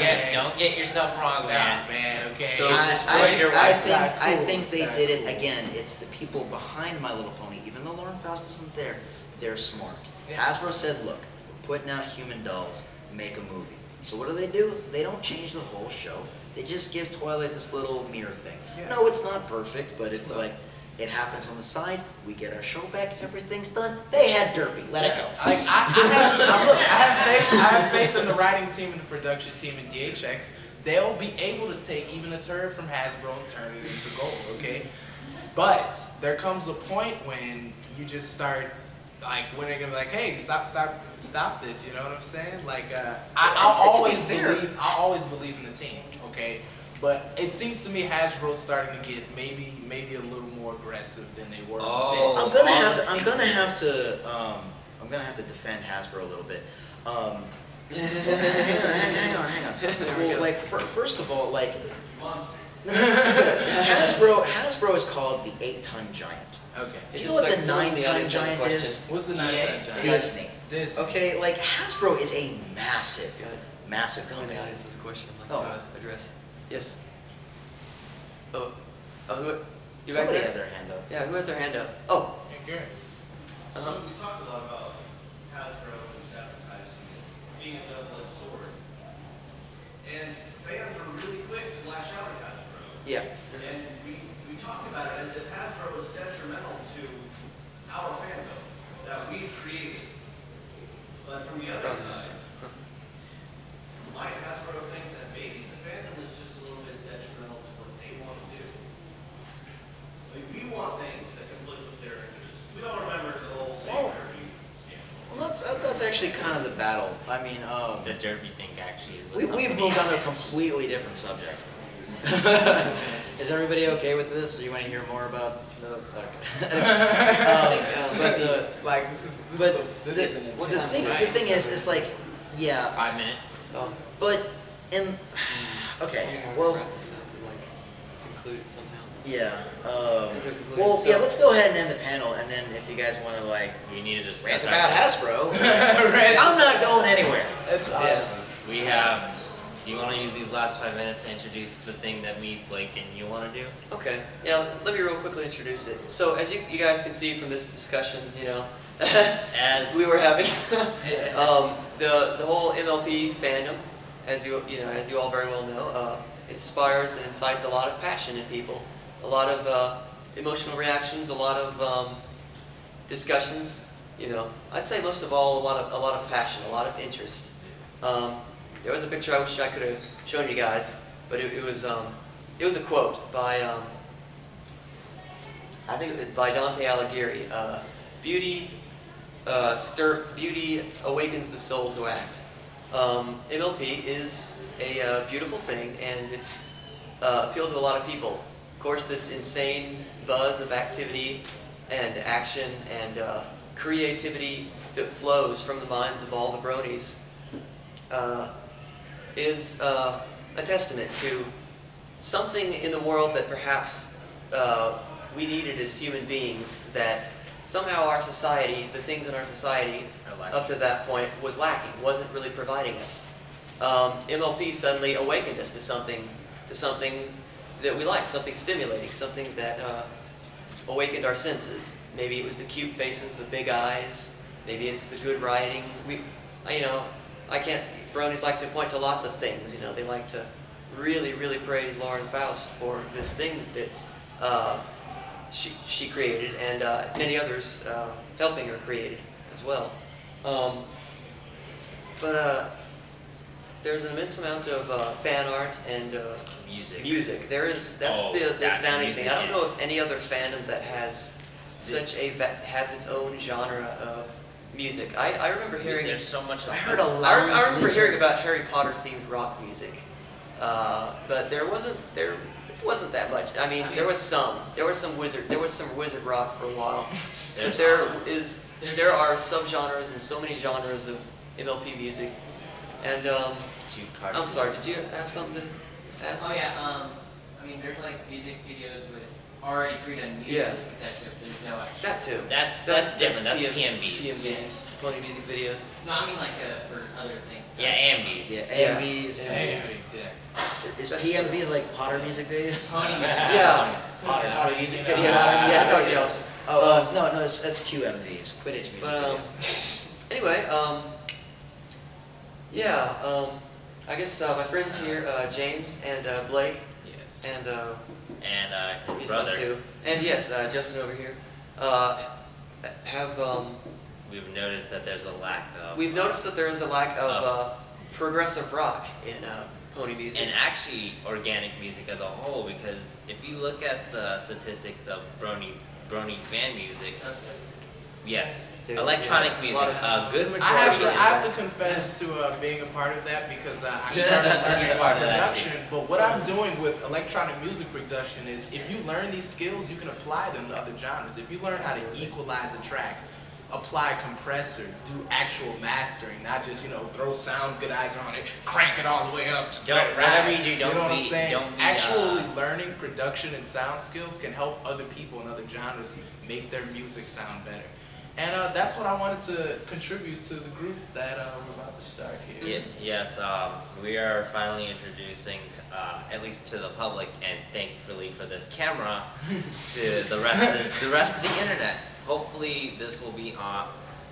get yourself wrong, Nah, man. man. Okay. So- I think It's they not did it cool. again. It's the people behind My Little Pony. Even though Lauren Faust isn't there, they're smart. Yeah. Hasbro said, "Look, we're putting out human dolls. Make a movie." So what do? They don't change the whole show. They just give Twilight this little mirror thing. Yeah. No, it's not perfect, but it's like it happens on the side. We get our show back. Everything's done. They had Derpy. Let it go. I have faith in the writing team and the production team in DHX. They'll be able to take even a turd from Hasbro and turn it into gold, okay? But there comes a point when you just start, like, when they're gonna be like, hey, stop this, you know what I'm saying? Like, I'll always believe in the team, okay? But it seems to me Hasbro's starting to get maybe a little more aggressive than they were before. I'm gonna have to defend Hasbro a little bit. Hang on. There we Well, go. like, first of all, like, Hasbro is called the 8-ton giant. Okay. You It's know what just the someone in 9-ton audience had a giant question. is? What's the 9-ton giant? Disney. Disney. Okay, like, Hasbro is a massive, Good. massive Someone in company. the audience has a question I'd like Oh. to address. Yes. Oh, who? You back Somebody there? had their hand up. Yeah, who had their hand up? Oh. Okay. Uh-huh. So we talked a lot about Hasbro and its advertising being a double-edged sword. And fans are really quick to lash out at Hasbro. Yeah. And we talked about it as if Hasbro is detrimental to our fandom that we've created. But from the other side, might Hasbro think that maybe the fandom is just a little bit detrimental to what they want to do? Like, we want things that conflict with their interests. We don't remember the whole Well, Derby scandal. Well, that's actually kind of the battle. I mean, The derby thing actually was we've something- moved on to a completely different subject. Is everybody okay with this? Or you want to hear more about the? Like this is an Well, the intense thing is like, yeah, 5 minutes. Oh. but in okay, I'm gonna well, wrap this up and like conclude it somehow. yeah, conclude. well, So- yeah. Let's go ahead and end the panel, and then if you guys want to like We need to discuss rant our about thing. Hasbro, I'm not going anywhere. That's awesome. We have. Do you want to use these last 5 minutes to introduce the thing that me, Blake, and you want to do? Okay, yeah, let me real quickly introduce it. So as you guys can see from this discussion, you know, As we were having the whole MLP fandom, as you all very well know, inspires and incites a lot of passion in people, a lot of emotional reactions, a lot of discussions. You know, I'd say most of all a lot of passion, a lot of interest. There was a picture I wish I could have shown you guys, but it was a quote by I think by Dante Alighieri. Beauty awakens the soul to act. MLP is a beautiful thing, and it's appealed to a lot of people. Of course, this insane buzz of activity and action and creativity that flows from the minds of all the bronies is a testament to something in the world that perhaps we needed as human beings, that somehow our society, the things in our society up to that point was lacking, wasn't really providing us. MLP suddenly awakened us to something that we liked, something stimulating, something that awakened our senses. Maybe it was the cute faces, the big eyes, maybe it's the good writing. Bronies like to point to lots of things, they like to really, really praise Lauren Faust for this thing that she created, and many others helping her created as well. But there's an immense amount of fan art and music. That's the astounding thing. I don't know of any other fandom that has has its own genre of music. I remember hearing. There's so much. I heard a I loud remember lizard. hearing about Harry Potter themed rock music, but there wasn't that much. I mean, there was some wizard rock for a while. But there are subgenres and so many genres of MLP music. And I'm sorry, did you have something to ask? Oh yeah, I mean there's like music videos with already pre-done music Yeah. attached to it, but there's no actual. That too. That's different. That's PMVs. PMVs, Pony music videos. No, I mean like for other things. Yeah, AMVs. Yeah, AMVs. Yeah. Is PMVs like Potter music videos? Pony music. Yeah. Potter music videos. videos. Yeah, that would be awesome. Oh, no, that's QMVs, Quidditch music But videos. anyway, I guess my friends here, James and Blake, Yes. and And his he's up brother. too, and yes, Justin over here, have We've noticed that there's a lack of. we've noticed that there is a lack of progressive rock in Pony music. And actually organic music as a whole, because if you look at the statistics of Brony fan music, yes, Dude, electronic yeah, a music, lot of- a good I majority. have to confess to being a part of that because I started learning You're part of that production. But what I'm doing with electronic music production is, if you learn these skills, you can apply them to other genres. If you learn how to equalize a track, apply compressor, do actual mastering, not just, you know, throw sound guys on it, crank it all the way up, just let it ride. Whatever you do, don't you know what be, I'm saying? don't be, Actually learning production and sound skills can help other people in other genres make their music sound better. And that's what I wanted to contribute to the group that we're about to start here. Yes, we are finally introducing, at least to the public, and thankfully for this camera, to the rest of the internet. Hopefully, this will be on.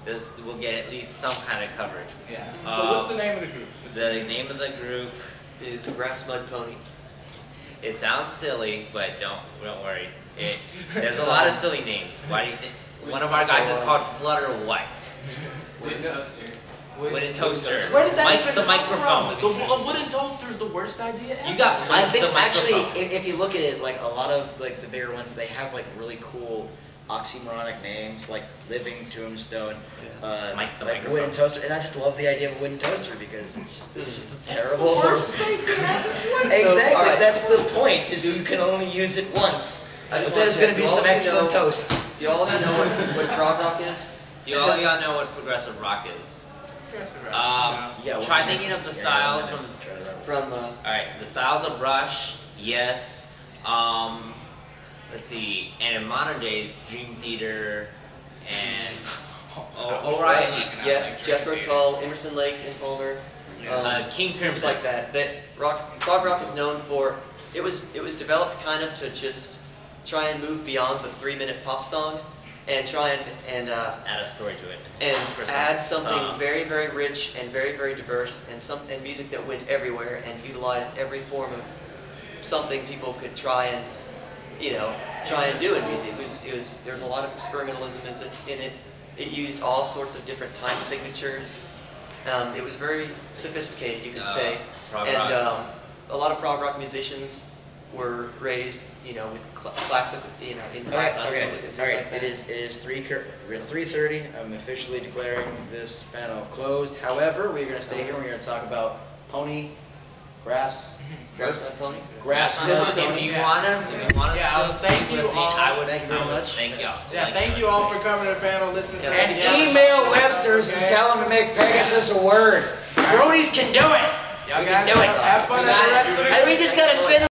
This will get at least some kind of coverage. Yeah. So what's the name of the group? The name of the group Is Grass Mud Pony. It sounds silly, but don't worry. There's a lot of silly names. Why do you think? One of our guys is called Flutter White. Wooden toaster. Wooden toaster. Where did that even the come microphone. from? A wooden toaster is the worst idea ever. You got. I think the actually, microphone. if you look at it, like a lot of like the bigger ones, they have like really cool oxymoronic names, like Living Tombstone, Mike the like microphone. Wooden Toaster, and I just love the idea of a wooden toaster because it's just a terrible. Worst safety hazard. Exactly, alright. that's the point. Is you can only use it once. But there's going to be some excellent toast. Do all of you know what prog rock is? Do all of y'all know what progressive rock is? Yeah, Try thinking of the styles from. From All right, the styles of Rush, yes. Let's see, and in modern days, Dream Theater and O'Reilly. yes, Jethro Tull, Emerson, Lake and Palmer, King groups Crimson. like that. Prog rock is known for. It was developed kind of to just try and move beyond the 3-minute pop song, and try and Add a story to it. and For some add something song. very, very rich and very, very diverse, and music that went everywhere and utilized every form of something people could try and do in music. There was a lot of experimentalism in it. It used all sorts of different time signatures. It was very sophisticated, you could say. Prog And rock. a lot of prog rock musicians were raised, with classic, in classical Okay, music and all right. like that. It is 3:30. I'm officially declaring this panel closed. However, we're going to stay here. We're going to talk about pony, grass, Grass Mud Pony. grass mud If pony. you wanna Yeah, still thank keep you listening, all. I would. Thank you very I would much. Thank y'all. Yeah, thank you all for coming to the panel, listening to Yeah. And us. email Webster's and tell them to make Pegasus a word. Bronies can do it. Y'all guys Do it. have fun at the rest of the And we just got to send